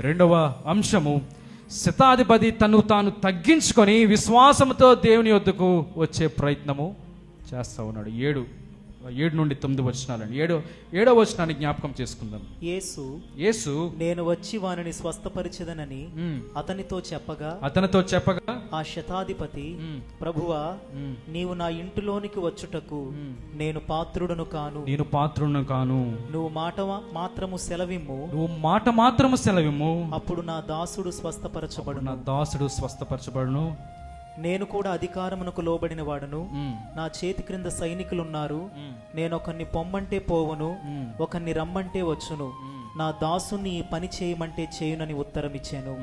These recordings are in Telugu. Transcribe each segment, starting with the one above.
రెండవ అంశము, శతాధిపతి తను తాను తగ్గించుకొని విశ్వాసంతో దేవుని యొద్దకు వచ్చే ప్రయత్నము చేస్తా ఉన్నాడు. 7 నుండి 9 వచనాలండి. ఏడవ వచనాన్ని జ్ఞాపకం చేసుకుందాం. యేసు నేను వచ్చి వానిని స్వస్థపరిచెదనని అతనితో చెప్పగా ఆ శతాధిపతి, ప్రభువా, నీవు నా ఇంటిలోనికి వచ్చుటకు నేను పాత్రుడను కాను. నువ్వు మాట మాత్రము సెలవిమ్ము. అప్పుడు నా దాసుడు స్వస్థపరచబడును. నేను కూడా అధికారమునకు లోబడిన వాడును. నా చేతి క్రింద సైనికులున్నారు. నేను ఒకరిని పొమ్మంటే పోవును, ఒకరిని రమ్మంటే వచ్చును. నా దాసుని ఈ పని చేయమంటే చేయునని ఉత్తరం ఇచ్చాను.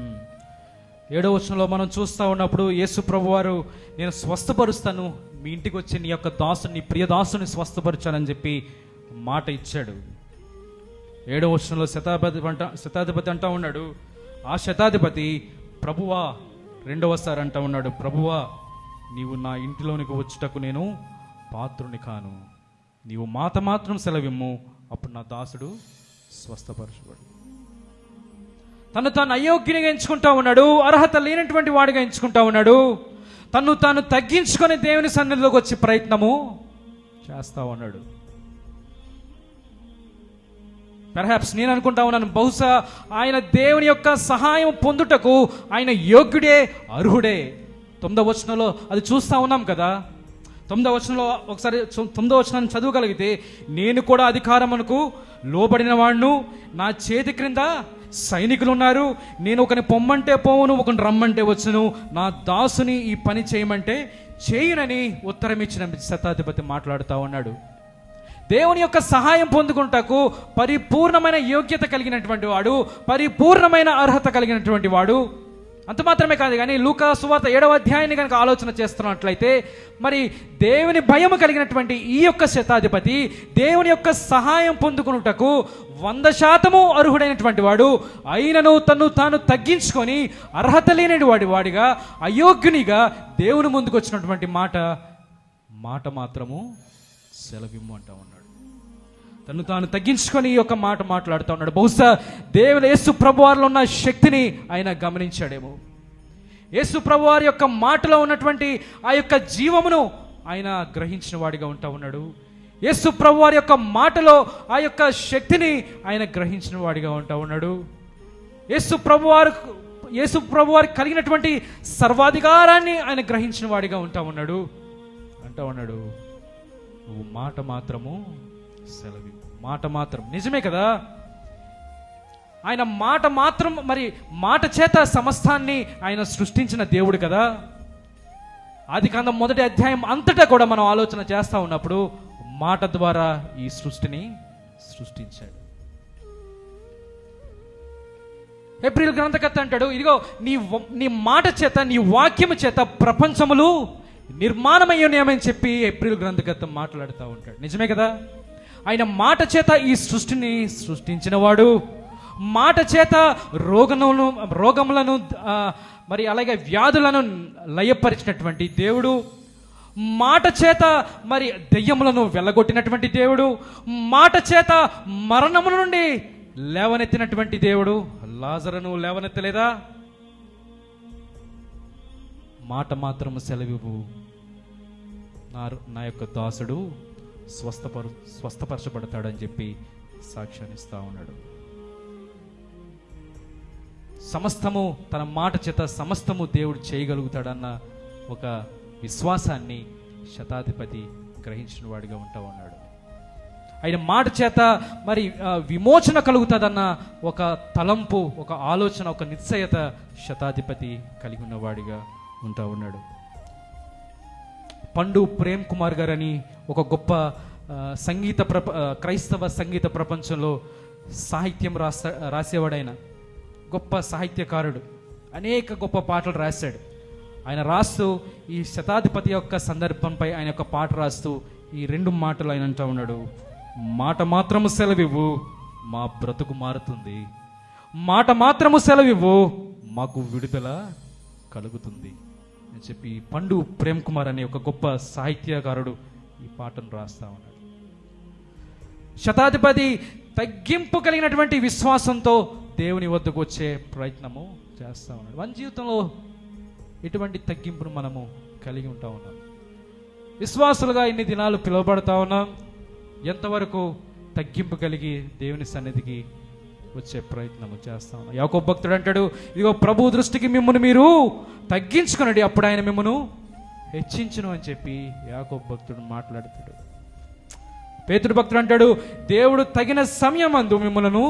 7వ వచనంలో మనం చూస్తా ఉన్నప్పుడు యేసు ప్రభువారు, నేను స్వస్థపరుస్తాను, మీ ఇంటికి వచ్చి నీ యొక్క దాసుని, నీ ప్రియ దాసుని స్వస్థపరచాలని చెప్పి మాట ఇచ్చాడు. 7వ వచనంలో శతాధిపతి అంటా ఉన్నాడు, ఆ శతాధిపతి, ప్రభువా, రెండవసారి అంటా ఉన్నాడు, ప్రభువా, నీవు నా ఇంటిలోనికి వచ్చుటకు నేను పాత్రుని కాను. నీవు మాట మాత్రం సెలవిమ్ము, అప్పుడు నా దాసుడు స్వస్థపరచబడు. తను తాను అయోగ్యునిగా ఎంచుకుంటా ఉన్నాడు, అర్హత లేనటువంటి వాడిగా ఎంచుకుంటా ఉన్నాడు. తను తాను తగ్గించుకొని దేవుని సన్నిధిలోకి వచ్చి ప్రయత్నము చేస్తా ఉన్నాడు. పెర్హాప్స్ నేను అనుకుంటా ఉన్నాను, బహుశా ఆయన దేవుని యొక్క సహాయం పొందుటకు ఆయన యోగ్యుడే, అర్హుడే. 9వ వచనంలో అది చూస్తా ఉన్నాం కదా. 9వ వచనంలో ఒకసారి 9వ వచనాన్ని చదవగలిగితే, నేను కూడా అధికారమునకు లోబడిన వాడును, నా చేతి క్రింద సైనికులు ఉన్నారు. నేను ఒకరిని పొమ్మంటే పోవును, ఒకరిని రమ్మంటే వచ్చును. నా దాసుని ఈ పని చేయమంటే చేయునని ఉత్తరం ఇచ్చిన శతాధిపతి మాట్లాడుతూ ఉన్నాడు. దేవుని యొక్క సహాయం పొందుకుంటకు పరిపూర్ణమైన యోగ్యత కలిగినటువంటి వాడు, పరిపూర్ణమైన అర్హత కలిగినటువంటి వాడు. అంత మాత్రమే కాదు కానీ లూకా సువార్త 7వ అధ్యాయాన్ని కనుక ఆలోచన చేస్తున్నట్లయితే, మరి దేవుని భయం కలిగినటువంటి ఈ యొక్క శతాధిపతి దేవుని యొక్క సహాయం పొందుకున్నటకు 100% అర్హుడైనటువంటి వాడు. అయినను తను తాను తగ్గించుకొని అర్హత లేని వాడిగా, అయోగ్యునిగా దేవుని ముందుకు వచ్చినటువంటి మాట మాత్రము సెలవిమ్ము అంటా ఉన్నాడు. తను తాను తగ్గించుకొని ఈ యొక్క మాట మాట్లాడుతూ ఉన్నాడు. బహుశా దేవుని యేసు ప్రభువారిలో ఉన్న శక్తిని ఆయన గమనించాడేమో. యేసు ప్రభువారి యొక్క మాటలో ఉన్నటువంటి ఆ యొక్క జీవమును ఆయన గ్రహించిన వాడిగా ఉంటా ఉన్నాడు. యేసు ప్రభువారి యొక్క మాటలో ఆ యొక్క శక్తిని ఆయన గ్రహించిన వాడిగా ఉంటా ఉన్నాడు. యేసు ప్రభువారికి కలిగినటువంటి సర్వాధికారాన్ని ఆయన గ్రహించిన వాడిగా అంటా ఉన్నాడు. నువ్వు మాట మాత్రము సెలవి, మాట మాత్రం. నిజమే కదా, ఆయన మాట మాత్రం, మరి మాట చేత సమస్తాన్ని ఆయన సృష్టించిన దేవుడు కదా. ఆదికాండం 1వ అధ్యాయం అంతటా కూడా మనం ఆలోచన చేస్తా ఉన్నప్పుడు మాట ద్వారా ఈ సృష్టిని సృష్టించాడు. హెబ్రీయుల గ్రంథకర్త అంటాడు, ఇదిగో నీ మాట చేత, నీ వాక్యము చేత ప్రపంచములు నిర్మాణమయ్యామని చెప్పి హెబ్రీయుల గ్రంథకర్త మాట్లాడుతూ ఉంటాడు. నిజమే కదా, ఆయన మాట చేత ఈ సృష్టిని సృష్టించిన వాడు. మాట చేత రోగములను మరి అలాగే వ్యాధులను లయపరిచినటువంటి దేవుడు. మాట చేత మరి దెయ్యములను వెళ్ళగొట్టినటువంటి దేవుడు. మాట చేత మరణము నుండి లేవనెత్తినటువంటి దేవుడు. లాజరును లేవనెత్తలేదా? మాట మాత్రము సెలవివ్వు, నా యొక్క దాసుడు స్వస్థపరచబడతాడని చెప్పి సాక్ష్యాన్ని ఇస్తా ఉన్నాడు. సమస్తము తన మాట చేత సమస్తము దేవుడు చేయగలుగుతాడన్న ఒక విశ్వాసాన్ని శతాధిపతి గ్రహించిన వాడిగా ఉంటా ఉన్నాడు. ఆయన మాట చేత మరి విమోచన కలుగుతుందన్న ఒక తలంపు, ఒక ఆలోచన, ఒక నిశ్చయత శతాధిపతి కలిగి ఉన్నవాడిగా ఉంటా ఉన్నాడు. పండు ప్రేమ్ కుమార్ గారని ఒక గొప్ప క్రైస్తవ సంగీత ప్రపంచంలో సాహిత్యం రాసేవాడైన గొప్ప సాహిత్యకారుడు. అనేక గొప్ప పాటలు రాశాడు. ఆయన రాస్తూ ఈ శతాధిపతి యొక్క సందర్భంపై ఆయన యొక్క పాట రాస్తూ ఈ 2 మాటలు ఆయన అంటూ ఉన్నాడు, మాట మాత్రము సెలవివ్వు, మా బ్రతుకు మారుతుంది. మాట మాత్రము సెలవివ్వు, మాకు విడుదల కలుగుతుంది అని చెప్పి పండు ప్రేమ్ కుమార్ అనే ఒక గొప్ప సాహిత్యకారుడు ఈ పాటను రాస్తా ఉన్నాడు. శతాధిపతి తగ్గింపు కలిగినటువంటి విశ్వాసంతో దేవుని వద్దకు వచ్చే ప్రయత్నము చేస్తూ ఉన్నాడు. మన జీవితంలో ఎటువంటి తగ్గింపును మనము కలిగి ఉంటా ఉన్నాం? విశ్వాసులుగా ఇన్ని దినాలు పిలువబడతా ఉన్నాం. ఎంతవరకు తగ్గింపు కలిగి దేవుని సన్నిధికి వచ్చే ప్రయత్నము చేస్తా ఉన్నాం? యాకోబు భక్తుడు అంటాడు, ఇదిగో ప్రభు దృష్టికి మిమ్మల్ని మీరు తగ్గించుకునండి, అప్పుడు ఆయన మిమ్మల్ని హెచ్చించును అని చెప్పి యాకోబు భక్తుడు మాట్లాడుతాడు. పేతురు భక్తుడు అంటాడు, దేవుడు తగిన సమయమందు మిమ్మలను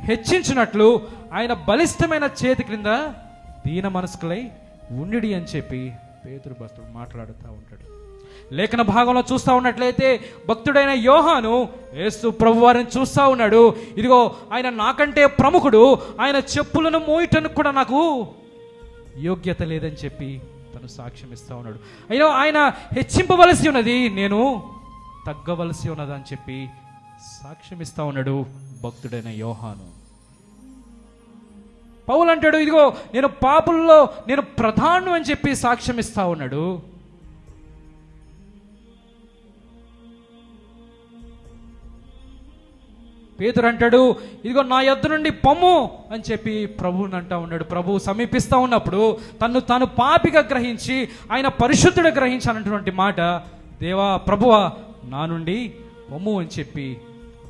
హెచ్చించినట్లు ఆయన బలిష్టమైన చేతి క్రింద దీన మనస్కులై ఉండి అని చెప్పి పేతురు భక్తుడు మాట్లాడుతూ ఉంటాడు. లేఖన భాగంలో చూస్తూ ఉన్నట్లయితే భక్తుడైన యోహాను యేసు ప్రభు వారిని చూస్తూ ఉన్నాడు. ఇదిగో ఆయన నాకంటే ప్రముఖుడు, ఆయన చెప్పులను మోయటానికి కూడా నాకు యోగ్యత లేదని చెప్పి తను సాక్ష్యం ఇస్తూ ఉన్నాడు. అయ్యో ఆయన హెచ్చింపవలసి ఉన్నది, నేను తగ్గవలసి ఉన్నది అని చెప్పి సాక్ష్యం ఇస్తూ ఉన్నాడు భక్తుడైన యోహాను. పౌలు అంటాడు, ఇదిగో నేను పాపుల్లో నేను ప్రధాను అని చెప్పి సాక్ష్యం ఇస్తా ఉన్నాడు. పేతురు అంటాడు, ఇదిగో నా యొద్ద నుండి పొమ్ము అని చెప్పి ప్రభువుని అంటా ఉన్నాడు. ప్రభువు సమీపిస్తూ ఉన్నప్పుడు తను తాను పాపిగా గ్రహించి ఆయన పరిశుద్ధుడు గ్రహించాలన్నటువంటి మాట, దేవా ప్రభువా నా నుండి పొమ్ము అని చెప్పి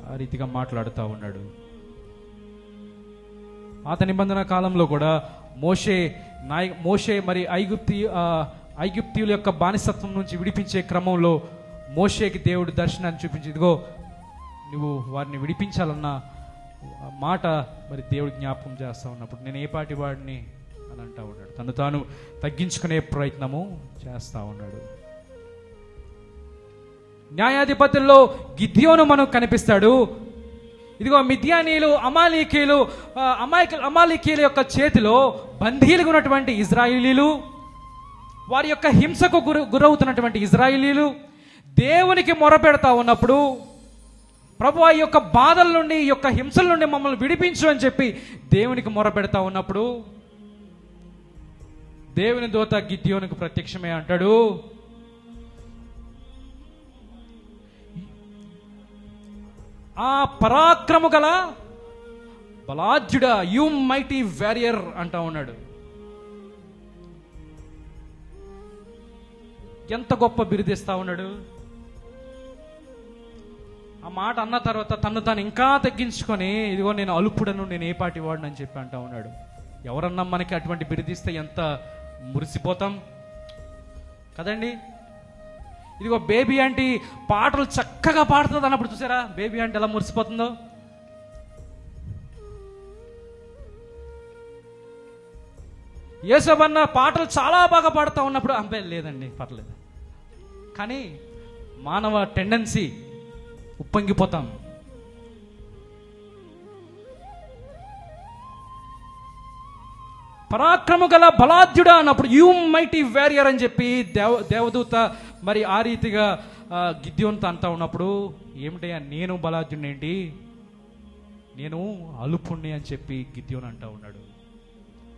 ఆ రీతిగా మాట్లాడుతూ ఉన్నాడు. పాత నిబంధన కాలంలో కూడా మోషే మరి ఐగుప్తీయుల యొక్క బానిసత్వం నుంచి విడిపించే క్రమంలో మోషేకి దేవుడు దర్శనాన్ని చూపించి, ఇదిగో నువ్వు వారిని విడిపించాలన్న మాట మరి దేవుడు జ్ఞాపకం చేస్తూ ఉన్నప్పుడు నేను ఏ పాటి వాడిని అని అంటూ ఉన్నాడు. తను తాను తగ్గించుకునే ప్రయత్నము చేస్తూ ఉన్నాడు. న్యాయాధిపతుల్లో గిద్యోను మనకు కనిపిస్తాడు. ఇదిగో మిద్యానీయులు అమాలీకీయుల యొక్క చేతిలో బందీలుగా ఉన్నటువంటి ఇజ్రాయిలీలు, వారి యొక్క హింసకు గురవుతున్నటువంటి ఇజ్రాయిలీలు దేవునికి మొరపెడతా ఉన్నప్పుడు, ప్రభు ఈ యొక్క బాధల నుండి ఈ యొక్క హింసల నుండి మమ్మల్ని విడిపించు అని చెప్పి దేవునికి మొరపెడతా ఉన్నప్పుడు దేవుని దూత గిద్యోనుకు ప్రత్యక్షమే అంటాడు, ఆ పరాక్రము గల బలాఢ్యుడా, యు మైటీ వారియర్ అంటా ఉన్నాడు. ఎంత గొప్ప బిరుదిస్తా ఉన్నాడు. ఆ మాట అన్న తర్వాత తను తాను ఇంకా తగ్గించుకొని, ఇదిగో నేను అలుపుడను, నేను ఏ పాటి వాడిని అని చెప్పి అంటా ఉన్నాడు. ఎవరన్నా మనకి అటువంటి బిరుదిస్తే ఎంత మురిసిపోతాం కదండి. ఇదిగో బేబీ ఆంటీ పాటలు చక్కగా పాడుతుంది అన్నప్పుడు చూసారా బేబీ ఆంటీ ఎలా మురిసిపోతుందో. యేసవన్న పాటలు చాలా బాగా పాడుతూ ఉన్నప్పుడు అంపే లేదండి పర్లేదు, కానీ మానవ టెండెన్సీ ఉప్పొంగిపోతాం. పరాక్రమ గల బలాఢ్యుడా అన్నప్పుడు యు మైటీ వారియర్ అని చెప్పి దేవదూత మరి ఆ రీతిగా గిద్యోనుతో అంటా ఉన్నప్పుడు, ఏమిటయ్యా నేను బలాఢ్యుడిని ఏంటి, నేను అలుపుణ్ణి అని చెప్పి గిద్యోను అంటా ఉన్నాడు.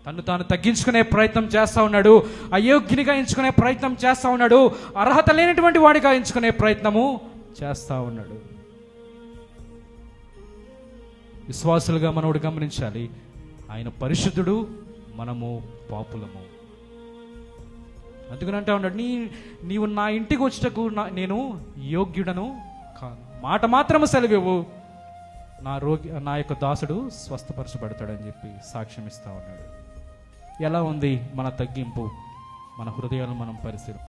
తను తాను తగ్గించుకునే ప్రయత్నం చేస్తూ ఉన్నాడు, అయోగ్యునిగా ఎంచుకునే ప్రయత్నం చేస్తూ ఉన్నాడు, అర్హత లేనటువంటి వాడిగా ఎంచుకునే ప్రయత్నము చేస్తూ ఉన్నాడు. విశ్వాసులుగా మనోడు గమనించాలి, ఆయన పరిశుద్ధుడు, మనము పాపులము. అందుకని అంటా ఉన్నాడు, నీవు నా ఇంటికి వచ్చేటకు నేను యోగ్యుడను కాను, మాట మాత్రము సెలవివ్వు, నా యొక్క దాసుడు స్వస్థపరచబడతాడని చెప్పి సాక్ష్యం ఇస్తా ఉన్నాడు. ఎలా ఉంది మన తగ్గింపు? మన హృదయాలను మనం పరిశీలి